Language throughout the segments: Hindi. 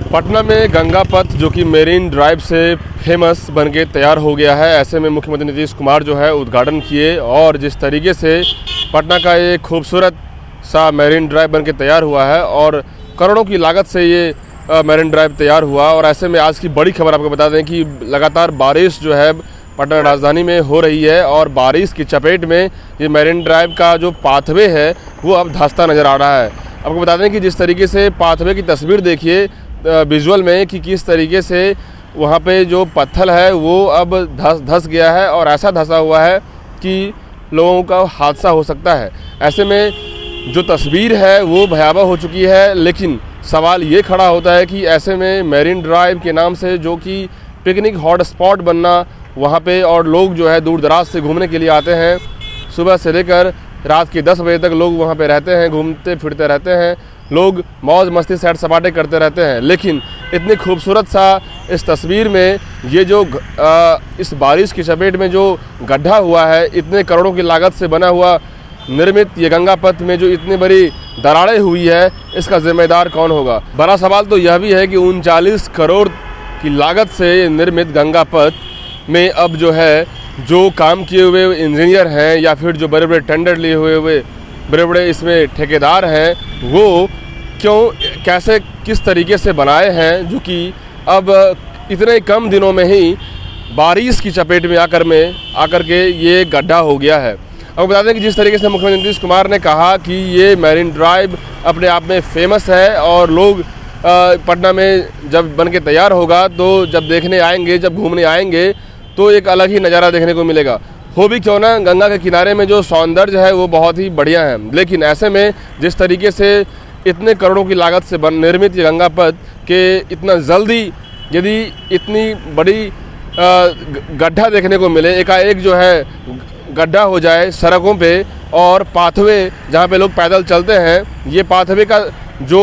पटना में गंगा पथ जो कि मेरीन ड्राइव से फेमस बन के तैयार हो गया है। ऐसे में मुख्यमंत्री नीतीश कुमार जो है उद्घाटन किए और जिस तरीके से पटना का ये खूबसूरत सा मेरीन ड्राइव बन के तैयार हुआ है और करोड़ों की लागत से ये मेरीन ड्राइव तैयार हुआ। और ऐसे में आज की बड़ी खबर आपको बता दें कि लगातार बारिश जो है पटना राजधानी में हो रही है और बारिश की चपेट में ये मेरीन ड्राइव का जो पाथवे है वो अब धंसता नज़र आ रहा है। आपको बता दें कि जिस तरीके से पाथवे की तस्वीर देखिए विजुअल में कि किस तरीके से वहाँ पे जो पत्थर है वो अब धंस गया है और ऐसा धंसा हुआ है कि लोगों का हादसा हो सकता है। ऐसे में जो तस्वीर है वो भयावह हो चुकी है, लेकिन सवाल ये खड़ा होता है कि ऐसे में मेरीन ड्राइव के नाम से जो कि पिकनिक हॉट स्पॉट बनना वहाँ पे और लोग जो है दूर दराज से घूमने के लिए आते हैं, सुबह से लेकर रात के 10 बजे तक लोग वहाँ पे रहते हैं, घूमते फिरते रहते हैं, लोग मौज मस्ती सैर सपाटे करते रहते हैं। लेकिन इतनी खूबसूरत सा इस तस्वीर में ये जो इस बारिश की चपेट में जो गड्ढा हुआ है, इतने करोड़ों की लागत से बना हुआ निर्मित ये गंगा पथ में जो इतनी बड़ी दरारें हुई है, इसका जिम्मेदार कौन होगा। बड़ा सवाल तो यह भी है कि 39 करोड़ की लागत से निर्मित गंगा पथ में अब जो है जो काम किए हुए इंजीनियर हैं या फिर जो बड़े बड़े टेंडर लिए हुए बड़े बड़े इसमें ठेकेदार हैं, वो कैसे किस तरीके से बनाए हैं जो कि अब इतने कम दिनों में ही बारिश की चपेट में आकर के ये गड्ढा हो गया है। अब बता दें कि जिस तरीके से मुख्यमंत्री नीतीश कुमार ने कहा कि ये मेरीन ड्राइव अपने आप में फेमस है और लोग पटना में जब बन के तैयार होगा तो जब देखने आएंगे, जब घूमने आएंगे तो एक अलग ही नज़ारा देखने को मिलेगा। हो भी क्यों ना, गंगा के किनारे में जो सौंदर्य है वो बहुत ही बढ़िया है, लेकिन ऐसे में जिस तरीके से इतने करोड़ों की लागत से निर्मित ये गंगा पथ के इतना जल्दी यदि इतनी बड़ी गड्ढा देखने को मिले, एकाएक जो है गड्ढा हो जाए सड़कों पे और पाथवे जहाँ पे लोग पैदल चलते हैं, ये पाथवे का जो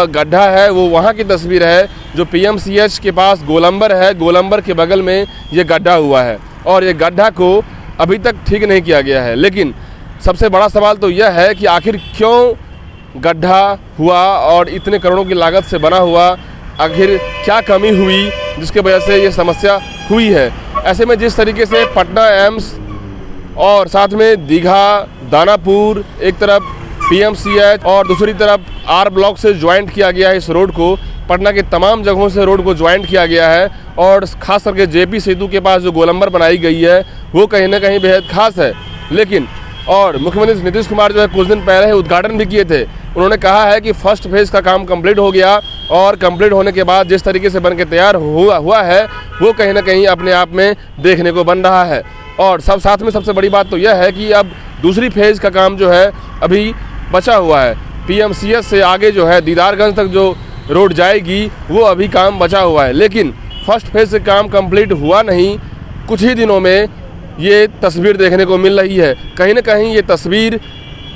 गड्ढा है वो वहाँ की तस्वीर है जो पीएमसीएच के पास गोलंबर है, गोलंबर के बगल में ये गड्ढा हुआ है और ये गड्ढा को अभी तक ठीक नहीं किया गया है। लेकिन सबसे बड़ा सवाल तो यह है कि आखिर क्यों गड्ढा हुआ और इतने करोड़ों की लागत से बना हुआ, आखिर क्या कमी हुई जिसके वजह से ये समस्या हुई है। ऐसे में जिस तरीके से पटना एम्स और साथ में दीघा, दानापुर, एक तरफ पीएमसीएच और दूसरी तरफ आर ब्लॉक से ज्वाइंट किया गया है इस रोड को, पटना के तमाम जगहों से रोड को ज्वाइंट किया गया है और खास करके जेपी सेतु के पास जो गोलंबर बनाई गई है वो कहीं ना कहीं बेहद खास है। लेकिन और मुख्यमंत्री नीतीश कुमार जो है कुछ दिन पहले उद्घाटन भी किए थे, उन्होंने कहा है कि फर्स्ट फेज़ का काम कंप्लीट हो गया और कंप्लीट होने के बाद जिस तरीके से बन के तैयार हुआ है वो कहीं ना कहीं अपने आप में देखने को बन रहा है। और साथ में सबसे बड़ी बात तो यह है कि अब दूसरी फेज़ का काम जो है अभी बचा हुआ है। पीएमसीएच से आगे जो है दीदारगंज तक जो रोड जाएगी वो अभी काम बचा हुआ है, लेकिन फर्स्ट फेज़ से काम कंप्लीट हुआ नहीं। कुछ ही दिनों में ये तस्वीर देखने को मिल रही है। कहीं ना कहीं ये तस्वीर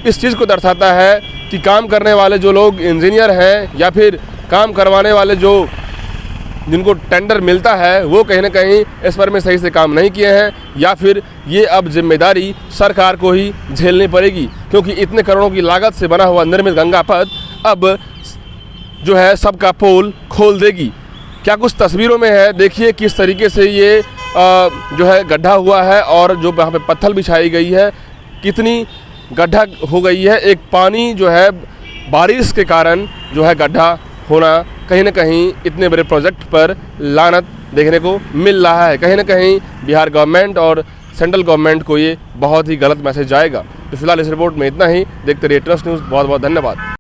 इस चीज़ को दर्शाता है कि काम करने वाले जो लोग इंजीनियर हैं या फिर काम करवाने वाले जो जिनको टेंडर मिलता है वो कहीं ना कहीं इस पर में सही से काम नहीं किए हैं या फिर ये अब जिम्मेदारी सरकार को ही झेलनी पड़ेगी, क्योंकि इतने करोड़ों की लागत से बना हुआ निर्मित गंगा पथ अब जो है सबका पोल खोल देगी। क्या कुछ तस्वीरों में है, देखिए किस तरीके से ये जो है गड्ढा हुआ है और जो वहाँ पे पत्थर बिछाई गई है, कितनी गड्ढा हो गई है। एक पानी जो है बारिश के कारण जो है गड्ढा होना, कहीं ना कहीं इतने बड़े प्रोजेक्ट पर लानत देखने को मिल रहा है। कहीं ना कहीं बिहार गवर्नमेंट और सेंट्रल गवर्नमेंट को ये बहुत ही गलत मैसेज जाएगा। तो फिलहाल इस रिपोर्ट में इतना ही। देखते रहिए ट्रस्ट न्यूज़। बहुत बहुत धन्यवाद।